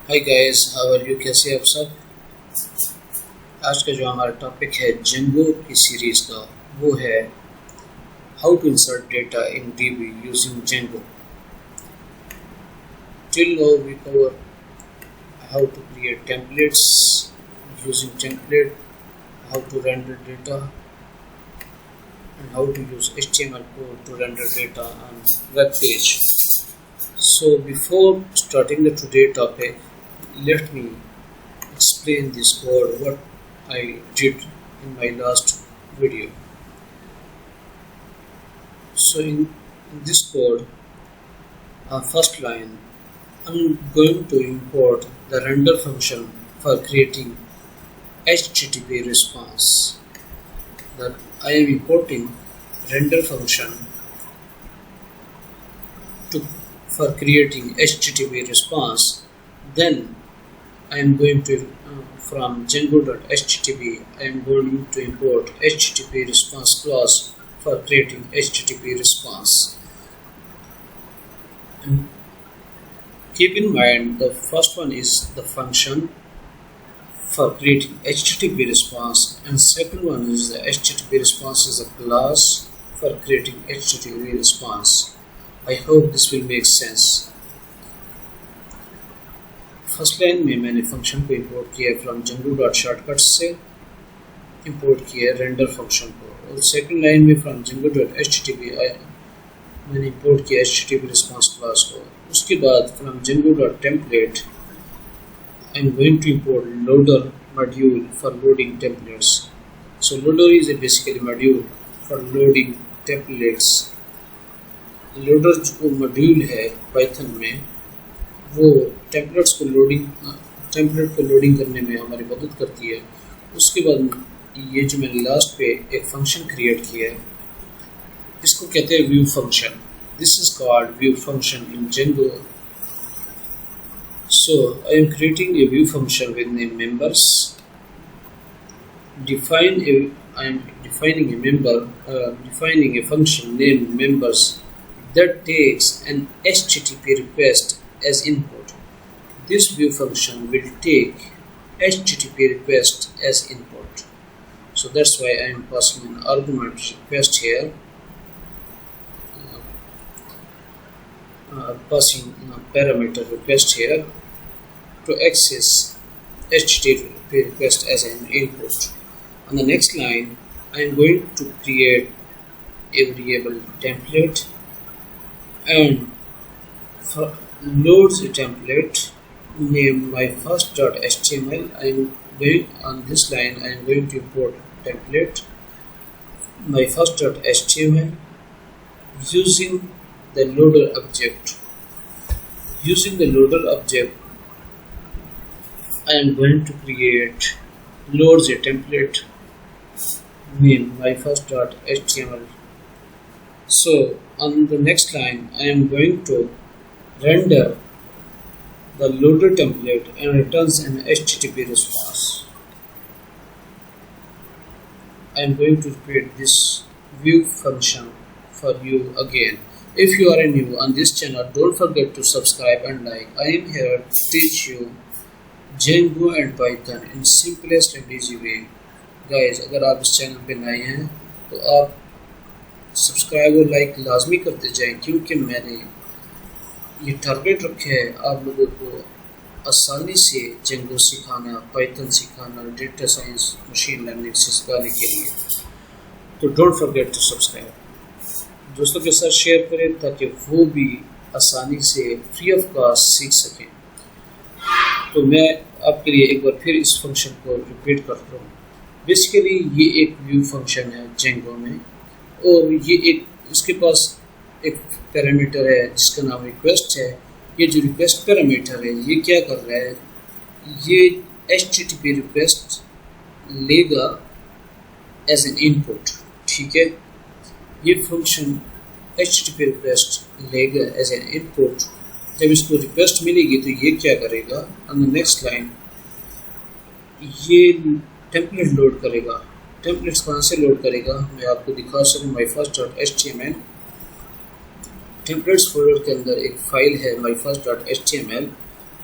Hi guys, how are you? कैसे आप सब? आज का जो हमारा टॉपिक है जेंगो की सीरीज का, वो है how to insert data in DB using Django. Till now we cover how to create templates using template, how to render data, and how to use HTML code to render data on web page. So before starting the today topic, let me explain this code what I did in my last video. So in this code, first line, I'm going to import the render function for creating HTTP response. That I am importing render function for creating HTTP response. Then I am going to from Django.http I am going to import HTTP response clause for creating HTTP response. And keep in mind the first one is the function for creating HTTP response, and second one is the HTTP response is a class for creating HTTP response. I hope this will make sense. First line में मैंने function को import किया from Django.shortcuts से import किया render function को, और second line में from Django.http मैंने इंपोर्ट किया HTTP response class को. उसके बाद from Django.template I am going to import loader module for loading templates. So loader is a basically module for loading templates. Loader जो module है Python में, वो templates को template को loading करने में हमारी मदद करती है. उसके बाद ये जो मैंने लास्ट पे एक फंक्शन क्रिएट किया है, इसको कहते हैं view function. This is called view function in Django. So I am creating a view function with name members. I am defining a function named members that takes an HTTP request as input. This view function will take HTTP request as input. So that's why I am passing an argument request here. Passing parameter request here to access HTTP request as an input. On the next line, I am going to create a variable template and loads a template name my first.html. I am going on this line. I am going to import template my first.html using the loader object. Using the loader object, I am going to create loads a template name my first.html. So on the next line, I am going to render the loader template and returns an HTTP response. I am going to repeat this view function for you again. If you are new on this channel, don't forget to subscribe and like. I am here to teach you Django and Python in simplest and easy way. Guys, अगर आप इस channel पे नए हैं तो आप subscribe और like लाजमी करते जाएं, क्योंकि मैंने ये टारगेट रखे है आप लोगों को आसानी से Django सिखाना, Python सिखाना, डेटा साइंस, मशीन लर्निंग सिखाने के लिए. तो डोंट फॉरगेट टू सब्सक्राइब. दोस्तों के साथ शेयर करें ताकि वो भी आसानी से फ्री ऑफ कॉस्ट सीख सकें. तो मैं आपके लिए एक बार फिर इस फंक्शन को रिपीट करता हूँ. बेसिकली ये एक व्यू फंक्शन है Django में, और ये एक इसके पास एक पैरामीटर है जिसका नाम रिक्वेस्ट है. ये जो रिक्वेस्ट पैरामीटर है, ये क्या कर रहा है, ये HTTP रिक्वेस्ट लेगा एज एन इनपुट. ठीक है, ये फंक्शन HTTP रिक्वेस्ट लेगा एज एन इनपुट. जब इसको रिक्वेस्ट मिलेगी तो ये क्या करेगा, ऑन द नेक्स्ट लाइन ये टेम्पलेट लोड करेगा. टेम्पलेट्स कहाँ से लोड करेगा, मैं आपको दिखा सकूँ. माई फर्स्ट.html टेम्पलेट्स फोल्डर के अंदर एक फाइल है my first.html.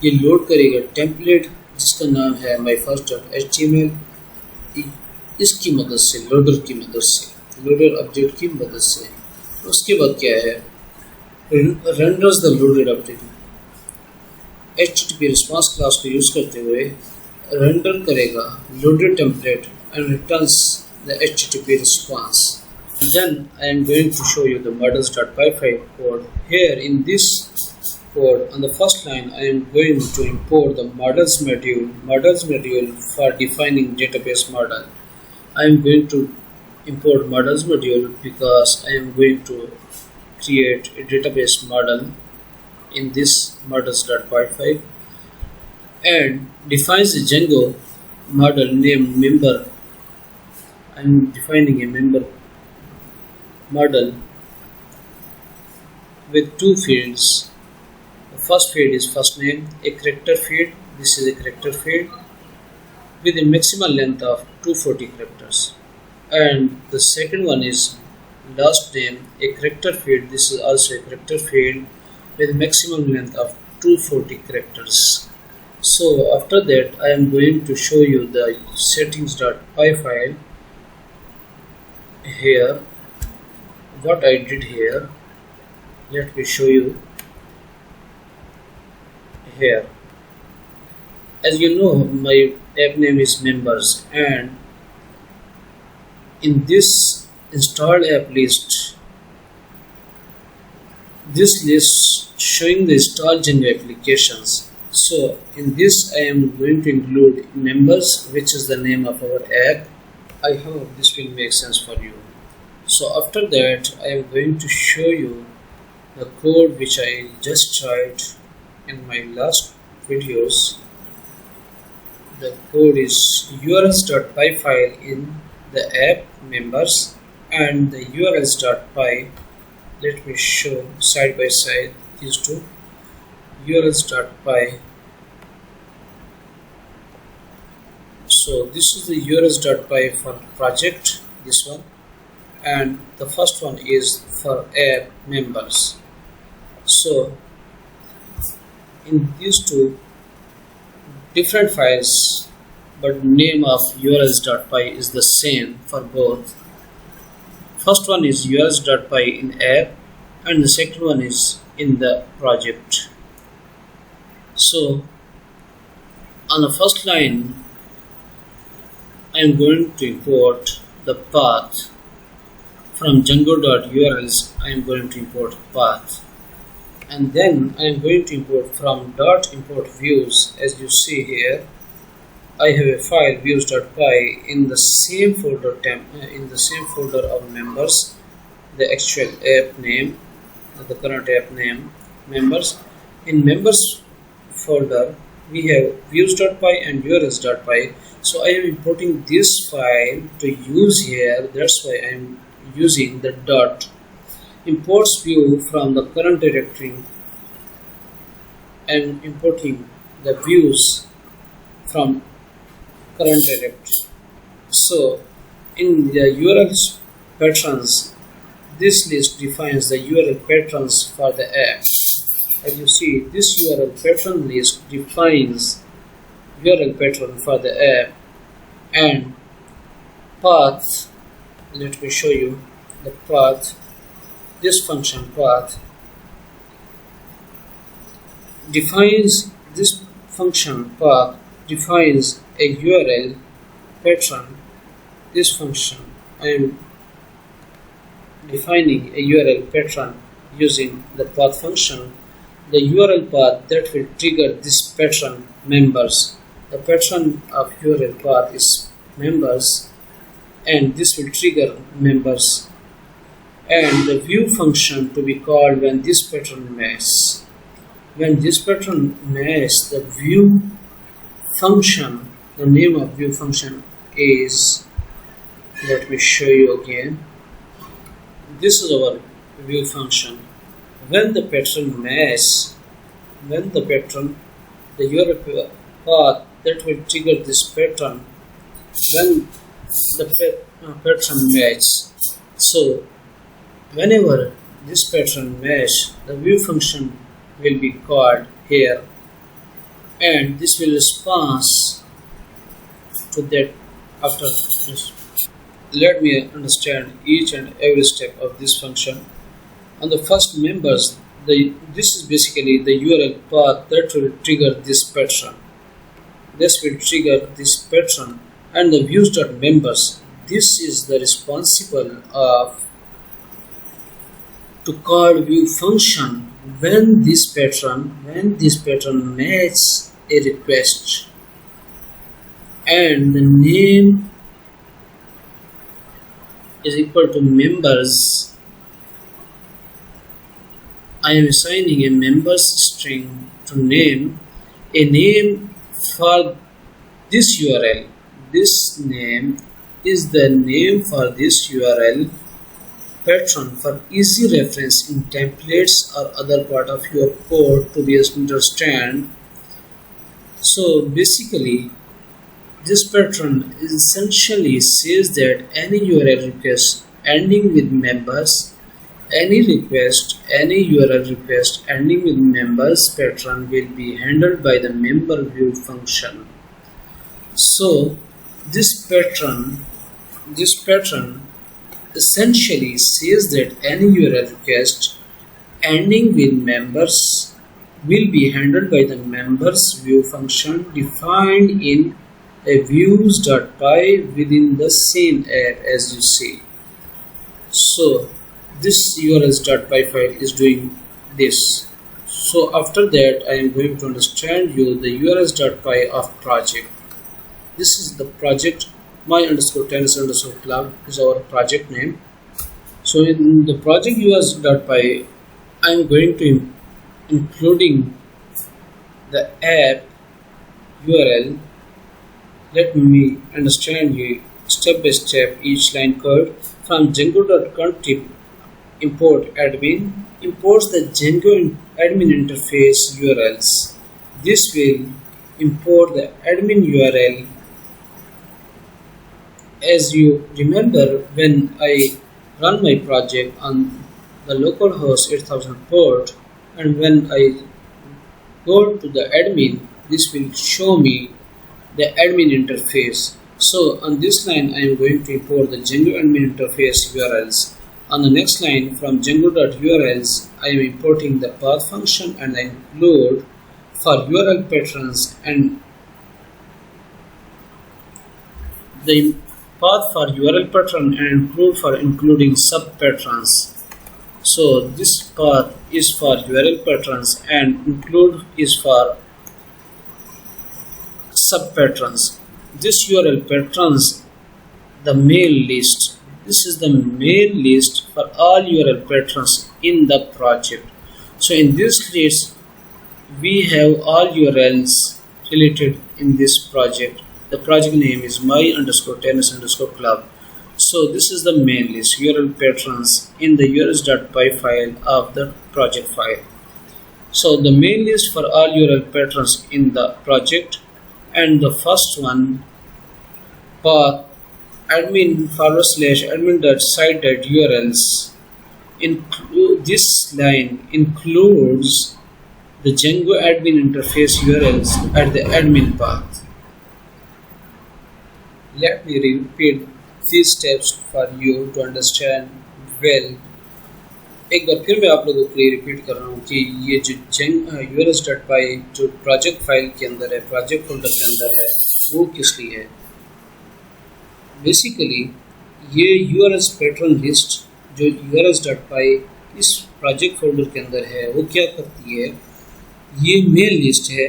ये लोड करेगा टेम्पलेट जिसका नाम है माई फर्स्ट डॉट HTML। इसकी मदद से लोडर ऑब्जेक्ट की मदद से उसके बाद क्या है, renders the loaded object. HTTP response class को यूज करते हुए रेंडर करेगा loaded template and returns the HTTP response. Then I am going to show you the models.py file code. Here in this code, on the first line, I am going to import the models module for defining database model. I am going to import models module because I am going to create a database model in this models.py file, and defines the Django model name member. I am defining a member model with two fields. The first field is first name, a character field. This is a character field with a maximum length of 240 characters. And the second one is last name, a character field. This is also a character field with maximum length of 240 characters. So after that, I am going to show you the settings.py file. Here, what I did here, let me show you here. As you know, my app name is members, and in this installed app list, this list showing the installed Django applications. So in this I am going to include members, which is the name of our app. I hope this will make sense for you. So after that, I am going to show you the code which I just tried in my last videos. The code is urls.py file in the app members and the urls.py. Let me show side by side these two. urls.py. So this is the urls.py for project, this one, and the first one is for app members. So in these two different files, but name of urls.py is the same for both. First one is urls.py in app and the second one is in the project. So on the first line, I am going to import the path from Django.urls. I am going to import path, and then I am going to import from .import views. As you see here, I have a file views.py in the same folder of members, the actual app name, the current app name, members. In members folder, we have views.py and urls.py. So I am importing this file to use here. That's why I am using the dot. Imports view from the current directory and importing the views from current directory. So in the URL patrons, this list defines the URL patrons for the app. As you see, this URL patron list defines URL patron for the app, and path, let me show you the path. This function path defines a URL patron. This function, I am defining a URL patron using the path function. The URL path that will trigger this patron members. The patron of URL path is members, and this will trigger members. And the view function to be called when this patron matches. When this patron matches, the view function, the name of view function is, let me show you again. This is our view function. When the patron matches, the URL path that will trigger this patron when the patron matches. So whenever this patron matches, the view function will be called here. and this will respond to that after this. Let me understand each and every step of this function. On the first members, this is basically the URL path that will trigger this pattern. This will trigger this pattern, and the views.members. This is the responsible of to call view function when this pattern makes a request, and the name is equal to members. I am assigning a members string to name, a name for this URL. This name is the name for this URL pattern for easy reference in templates or other part of your code to be understand. So basically, this pattern essentially says that any URL request ending with members, any URL request ending with members pattern will be handled by the member view function. So this pattern essentially says that any URL request ending with members will be handled by the members view function defined in a views.py within the same app, as you see. So this urls.py file is doing this. So after that, I am going to understand you the urls.py of project. This is the project. My underscore tennis underscore club is our project name. So in the project urls.py, I am going to including the app URL. Let me understand you step by step each line code. From Django.contrib import admin imports the Django admin interface URLs. This will import the admin URL. As you remember, when I run my project on the localhost 8000 port, and when I go to the admin, this will show me the admin interface. So on this line, I am going to import the Django admin interface URLs. On the next line, from Django.urls, I am importing the path function, and I include for URL patterns and the path for URL pattern and include for including sub patterns. So this path is for URL patterns and include is for sub patterns. This URL patterns the main list. This is the main list for all URL patterns in the project. So in this case, we have all URLs related in this project. The project name is my underscore tennis underscore club. So this is the main list URL patterns in the urls.py file of the project file. So the main list for all URL patterns in the project, and the first one path admin/admin.site.urls include this line includes the Django admin interface URLs at the admin path. Let me repeat these steps for you to understand well. एक बार फिर मैं आप लोगों के लिए repeat कर रहा हूँ कि ये जो urls.py जो प्रोजेक्ट फाइल के अंदर है, प्रोजेक्ट फोल्डर के अंदर है, वो किस लिए है। बेसिकली ये urls पैटर्न लिस्ट जो urls.py इस प्रोजेक्ट फोल्डर के अंदर है, वो क्या करती है, ये मेन लिस्ट है,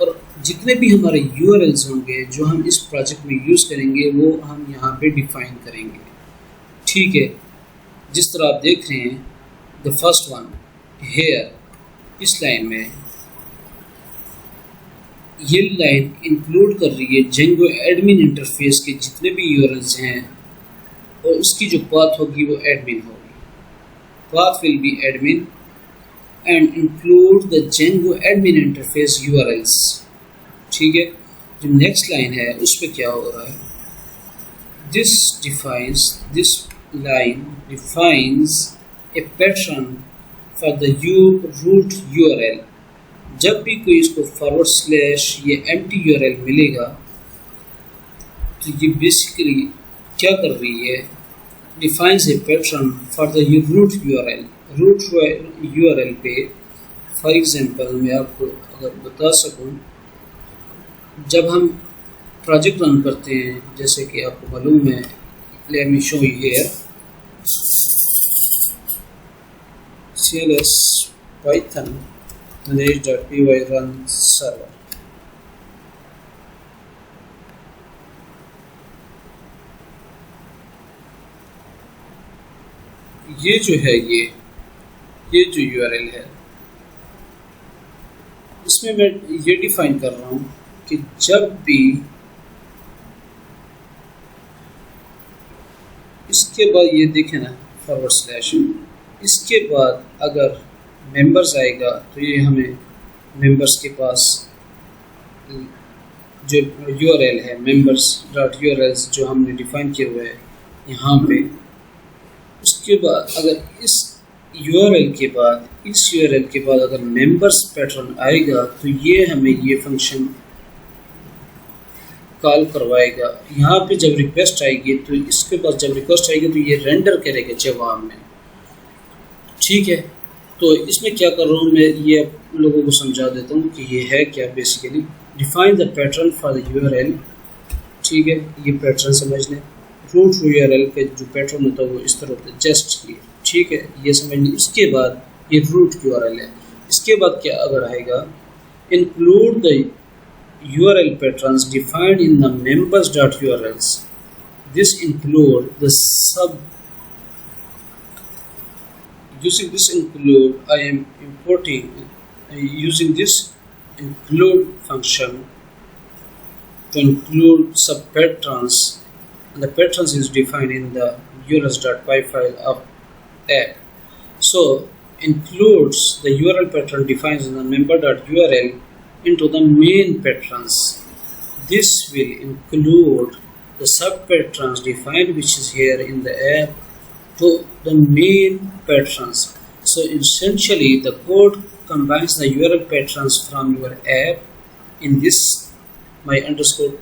और जितने भी हमारे URLs होंगे जो हम इस प्रोजेक्ट में यूज़ करेंगे वो हम यहाँ पे डिफाइन करेंगे। ठीक है, जिस तरह आप देख रहे हैं द फर्स्ट वन हेयर, इस लाइन में ये लाइन इंक्लूड कर रही है Django एडमिन इंटरफेस के जितने भी URLs हैं, और उसकी जो पाथ होगी वो एडमिन होगी। Path will be admin and include the Django admin interface URLs। ठीक है, जो नेक्स्ट लाइन है उस पर क्या हो रहा है, this line defines a pattern for the root URL जब भी कोई इसको फॉरवर्ड स्लैश ये एम्प्टी यूआरएल मिलेगा तो ये बेसिकली क्या कर रही है, defines a pattern for the root URL पे। फॉर एग्जांपल मैं आपको अगर बता सकूं, जब हम प्रोजेक्ट रन करते हैं, जैसे कि आपको मालूम है, let me show you here cls python manage.py run server। ये जो है ये जो यूआरएल है, इसमें मैं ये डिफाइन कर रहा हूँ कि जब भी इसके बाद ये देखें ना फॉरवर्ड स्लैश, इसके बाद अगर मेंबर्स आएगा तो ये हमें मेंबर्स के पास जो यूआरएल है members.urls जो हमने डिफाइन किया हुआ है यहाँ पे, उसके बाद अगर इस यूआरएल के बाद अगर मेंबर्स पैटर्न आएगा तो ये हमें ये फंक्शन कॉल करवाएगा। यहाँ पे जब रिक्वेस्ट आएगी तो इसके पास जब रिक्वेस्ट आएगी तो ये रेंडर करेगा जवाब में, ठीक है। तो इसमें क्या कर रहा हूँ मैं, ये आप लोगों को समझा देता हूँ कि ये है क्या। Basically define the pattern for the URL, ठीक है, ये पैटर्न समझ लें। रूट यूआरएल का जो पैटर्न होता है वो इस तरह होता है, जस्ट ये, ठीक है, ये समझ लें। इसके बाद ये रूट यूआरएल है। इसके बाद क्या अगर आएगा, include the URL patterns defined in the members.urls. This include the using this include I am importing using this include function to include sub patterns, and the patterns is defined in the urls.py file of app. So includes the URL pattern defines in the member.url into the main patterns. This will include the sub patterns defined which is here in the app to the main patterns. So essentially the code combines the URL patterns from your app in this my underscore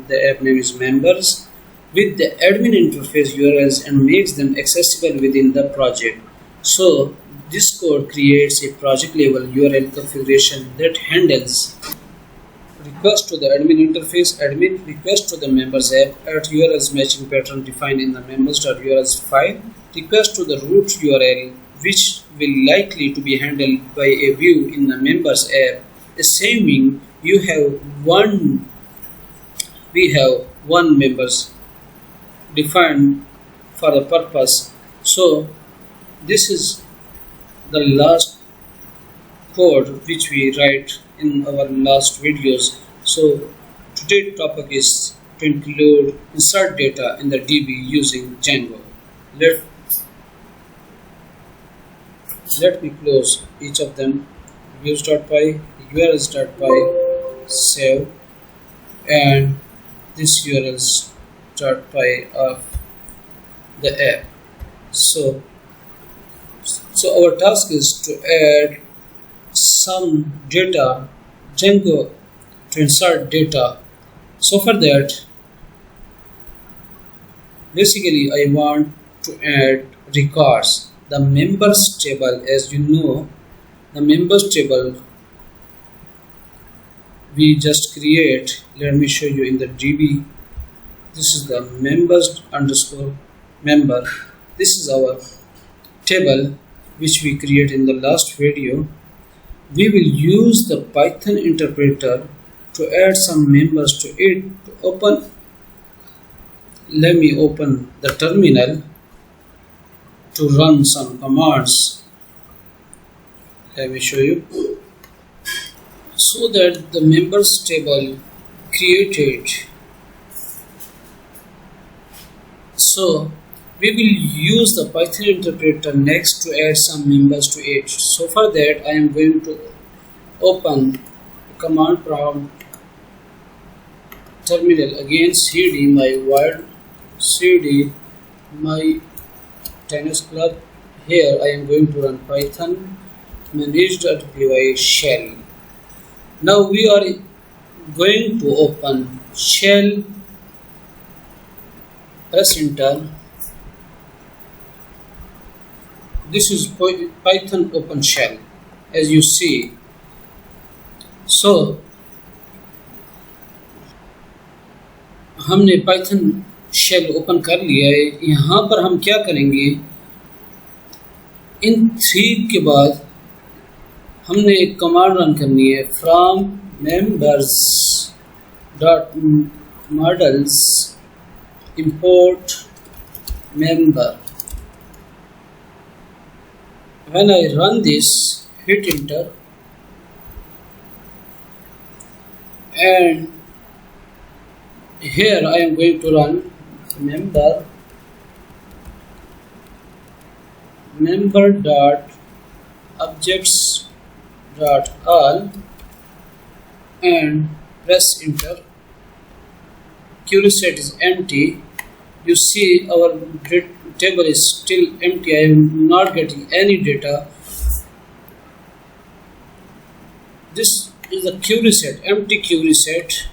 the app name is members with the admin interface URLs and makes them accessible within the project. So this code creates a project level URL configuration that handles request to the admin interface, admin request to the members app at URLs matching pattern defined in the members.urls file, request to the root URL which will likely to be handled by a view in the members app, assuming we have one members defined for the purpose. So this is the last code which we write in our last videos. So today's topic is to include insert data in the DB using Django. Let me close each of them. views.py, urls.py, save, and this urls.py of the app. So our task is to add some data, Django to insert data. So for that, basically I want to add records. The members table, as you know, the members table we just create. Let me show you in the DB. This is the members underscore member. This is our table which we create in the last video. We will use the Python interpreter to add some members to it. To open, let me open the terminal to run some commands. Let me show you. So that the members table created, so we will use the Python interpreter next to add some members to it. So for that I am going to open command prompt terminal again, cd my word, cd my tennis club. Here I am going to run Python manage.py shell. Now we are going to open shell, press enter. This is Python open shell, as you see. So हमने Python shell open कर लिया है। यहाँ पर हम क्या करेंगे, इन 3 के बाद हमने एक कमांड रन करनी है, from members dot models import member. When I run this, hit enter and here I am going to run member dot objects dot all and press enter. Query set is empty. You see our table is still empty. I am not getting any data. This is a query set, empty query set.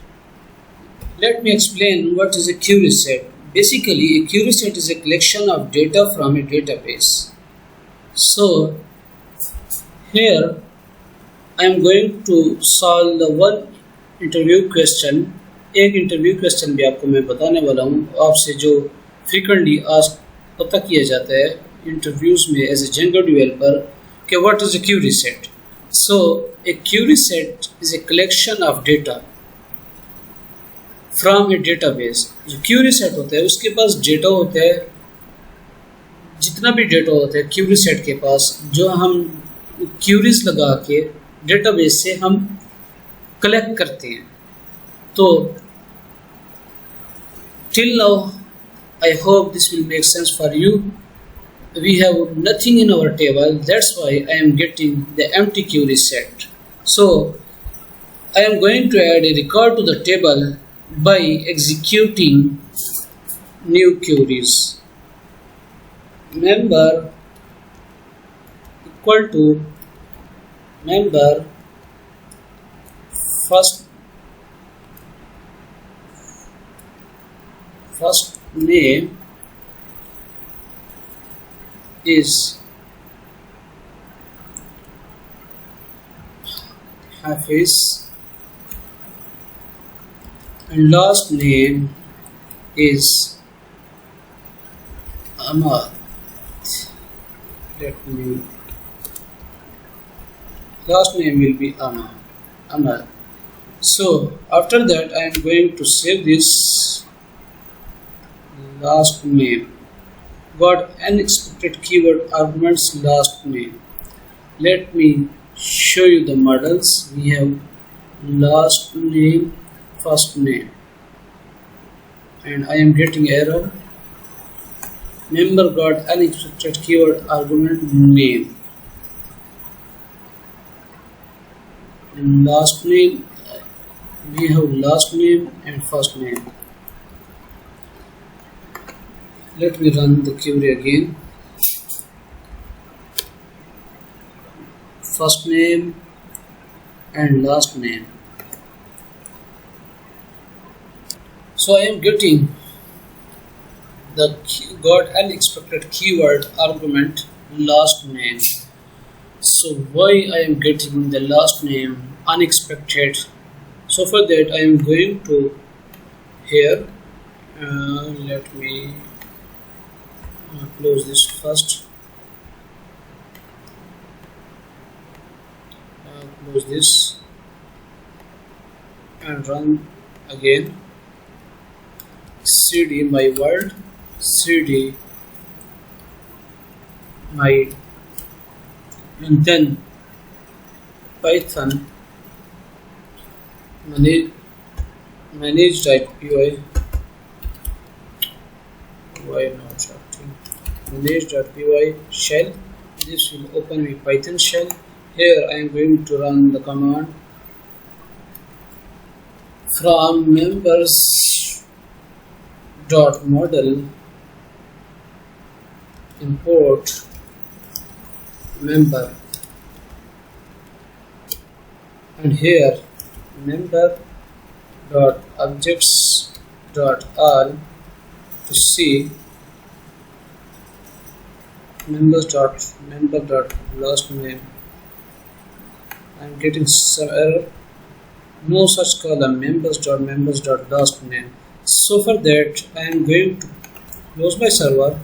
Let me explain what is a query set. Basically, a query set is a collection of data from a database. So here I am going to solve the one interview question. एक interview question भी आपको मैं बताने वाला हूँ, आपसे जो frequently ask पता किया जाता है इंटरव्यूज में एज ए जेंगो डेवलपर कि what is a query set. So a query set is a collection of data from a database. जो query set होता है उसके पास डेटा होता है, जितना भी डेटा होता है query set के पास, जो हम queries लगा के database से हम collect करते हैं. तो till now I hope this will make sense for you. We have nothing in our table, that's why I am getting the empty query set. So I am going to add a record to the table by executing new queries. Member equal to member first name is Hafiz and last name is Ahmad. Last name will be Ahmad. So after that I am going to save this last name. Got unexpected keyword arguments last name. Let me show you the models. We have last name, first name, and I am getting error. Member got unexpected keyword argument name. And last name, we have last name and first name. Let me run the query again. First name and last name. So I am getting the got unexpected keyword argument last name. So why I am getting the last name unexpected? So for that I am going to here. Let me close this first. Close this and run again. cd my word, cd my, and then Python manage.py. Why not acting? Manage.py shell. This will open with Python shell. Here I am going to run the command from members dot model import member, and here member dot objects dot all to see member dot last name. I am getting some error. No such column, members dot last name. So for that I am going to close my server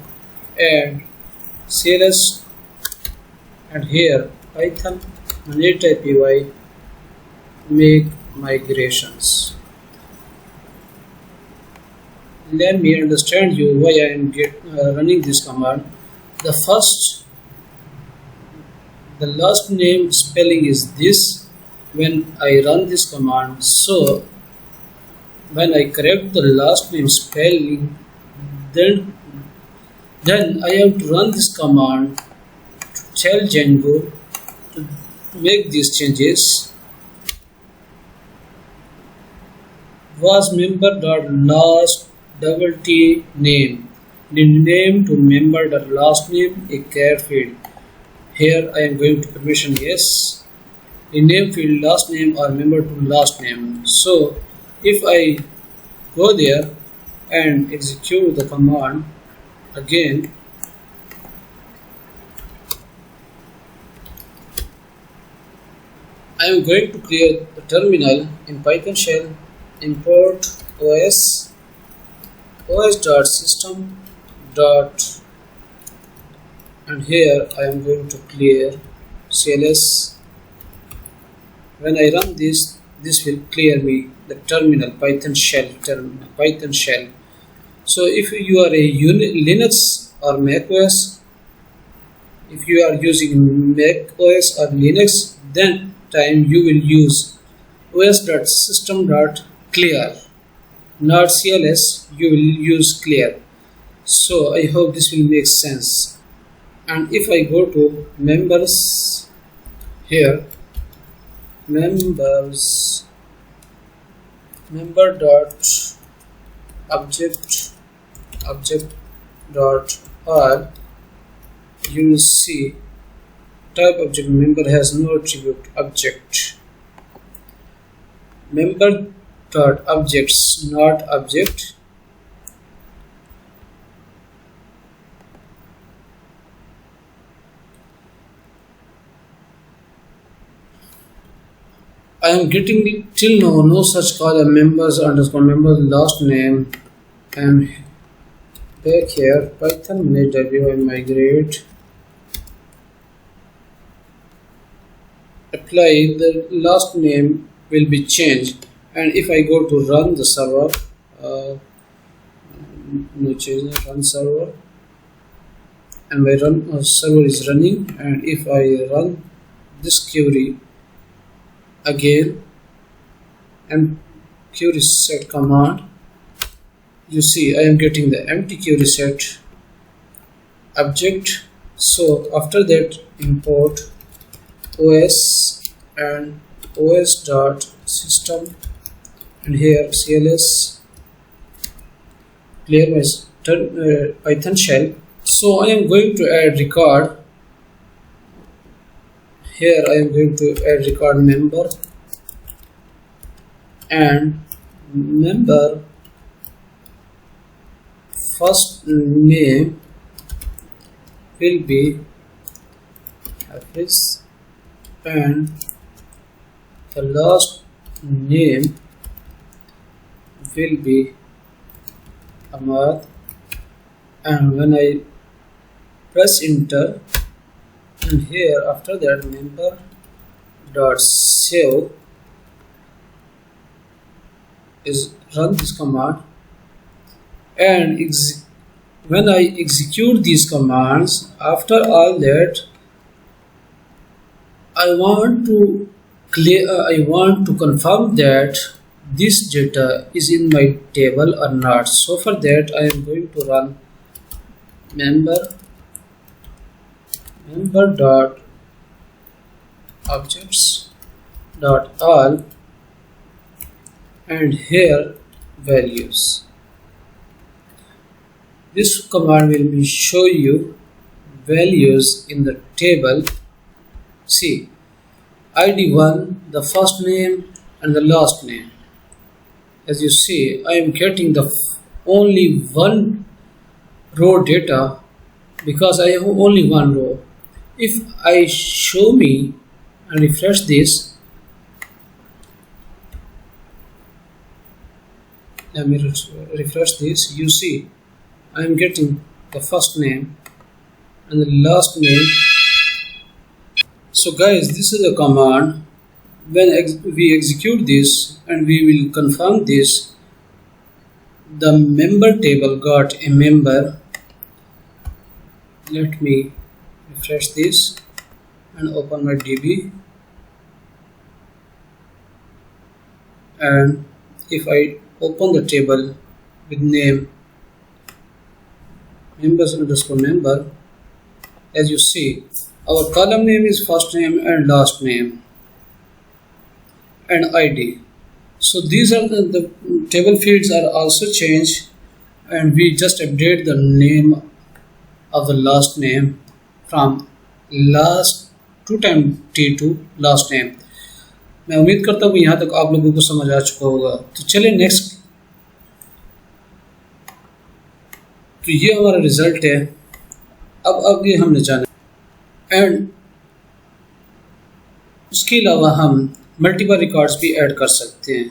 and CLS, and here Python manage.py make migrations. Let me understand you why I am running this command. The last name spelling is this when I run this command. So when I correct the last name spelling, then I have to run this command to tell Django to make these changes. Was member dot last double T name. The name to member dot last name a care field. Here I am going to permission yes. The name field last name or member to last name. So if I go there and execute the command again, I am going to create a terminal in Python shell, import os.system dot, and here I am going to clear CLS. When I run this will clear me the terminal Python shell. So if you are a Linux or Mac OS, if you are using Mac OS or Linux, then time you will use os.system.clear, not CLS, you will use clear. So I hope this will make sense. And if I go to members, here members member dot object dot all, you will see type object member has no attribute object. Member dot objects not object. I am getting till now no such column members underscore members last name, and back here Python manage.py migrate apply, the last name will be changed. And if I go to run the server, no change, run server, and my server is running, and if I run this query again and query set command, you see I am getting the empty query set object. So after that import os and os.system, and here CLS, clear my Python shell. So I am going to add record. Here I am going to add record member, and member first name will be Hafiz, and the last name will be Ahmad. And when I press enter, and here after that member dot save is run this command, and when I execute these commands, after all that I want to confirm that this data is in my table or not. So for that I am going to run member dot objects dot all, and here values. This command will show you values in the table. See, ID1 the first name, and the last name. As you see, I am getting the only one row data because I have only one row. If I show me and refresh this, let me refresh this, you see I am getting the first name and the last name. So guys, this is a command. When we execute this and we will confirm this, the member table got a member. Let me refresh this and open my DB, and if I open the table with name members underscore member, as you see our column name is first name and last name and ID. So these are the table fields are also changed, and we just update the name of the last name from last to time T to last name. मैं उम्मीद करता हूँ यहाँ तक आप लोगों को समझ आ चुका होगा। तो चलिए नेक्स्ट, तो ये हमारा रिजल्ट है। अब आगे हमने जाना एंड उसके अलावा हम मल्टीपल रिकॉर्ड्स भी ऐड कर सकते हैं।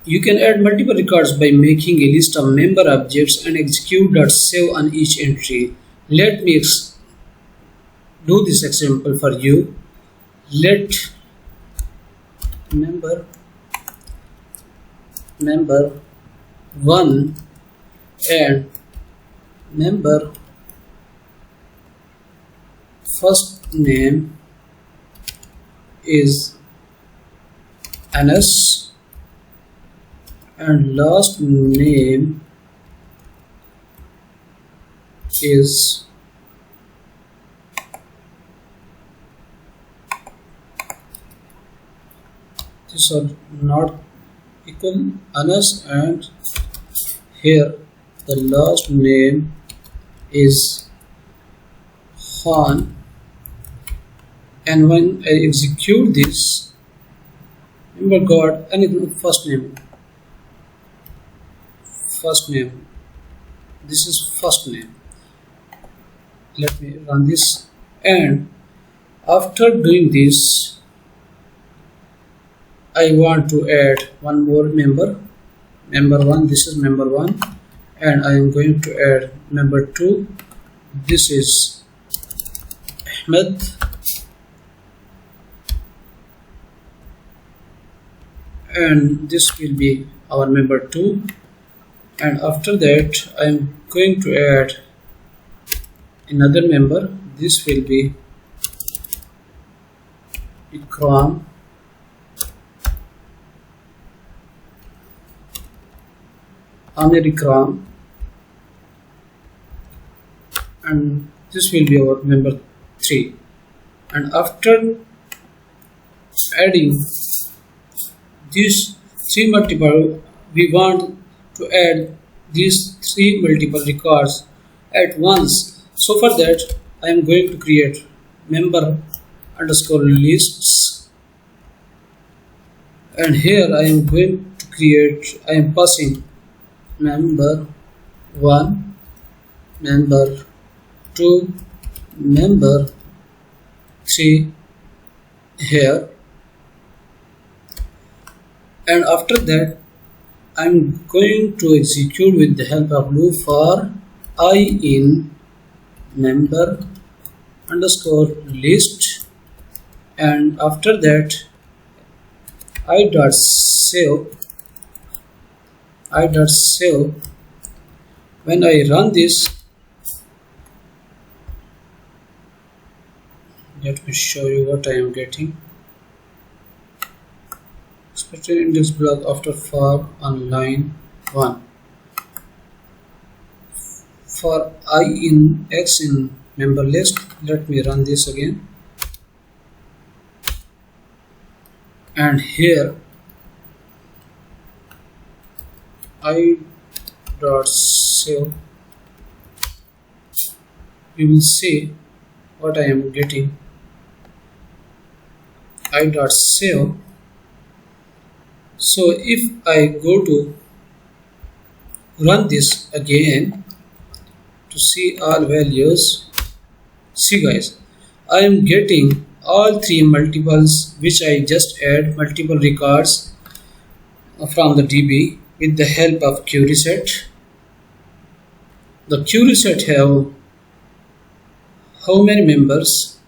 You can add multiple records by making a list of member objects and execute.save on each entry. Let me do this example for you. Let member 1 and member first name is Anas and last name is these are not equal Anas, and here the last name is Khan, and when I execute this, remember got anything first name, this is first name. Let me run this, and after doing this I want to add one more member 1, this is member 1, and I am going to add member 2, this is Ahmed, and this will be our member 2. And after that I am going to add another member, this will be Ikram, Amir Ikram, and this will be our member 3. And after adding these 3 multiple, we want to add these 3 multiple records at once. So for that I am going to create member underscore lists, and here I am going to create, I am passing member 1, member 2, member 3 here, and after that I am going to execute with the help of loop for I in member underscore list, and after that I dot save. When I run this, let me show you what I am getting. Expected index block after for on line 1. For I in X in member list, let me run this again, and here I dot save, you will see what I am getting. I dot save, So if I go to run this again to see all values, see guys, I am getting all three multiples which I just add multiple records from the DB with the help of query set. The query set have how many members?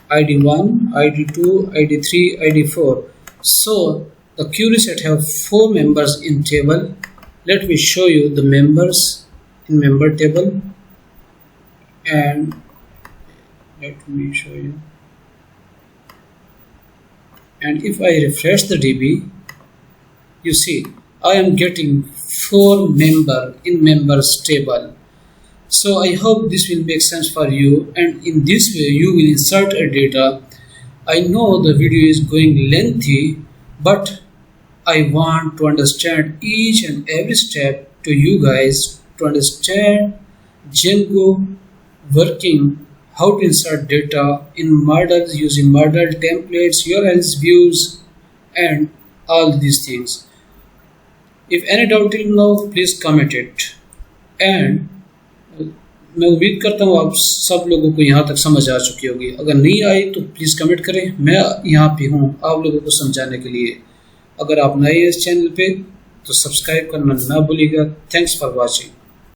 ID1, ID2, ID3, ID4. So the query set have 4 members in table. Let me show you the members in member table, and let me show you. And if I refresh the DB, you see I am getting 4 member in members table. So I hope this will make sense for you, and in this way you will insert a data. I know the video is going lengthy, but I want to understand each and every step to you guys to understand Django working, how to insert data in models using model templates, URLs, views, and all these things. If any doubt till now, please comment it. And मैं उम्मीद करता हूँ आप सब लोगों को यहाँ तक समझ आ चुकी होगी। अगर नहीं आई तो प्लीज़ कमेंट करें, मैं यहाँ पे हूँ आप लोगों को समझाने के लिए। अगर आप नए हैं इस चैनल पे तो सब्सक्राइब करना ना भूलिएगा। Thanks for watching.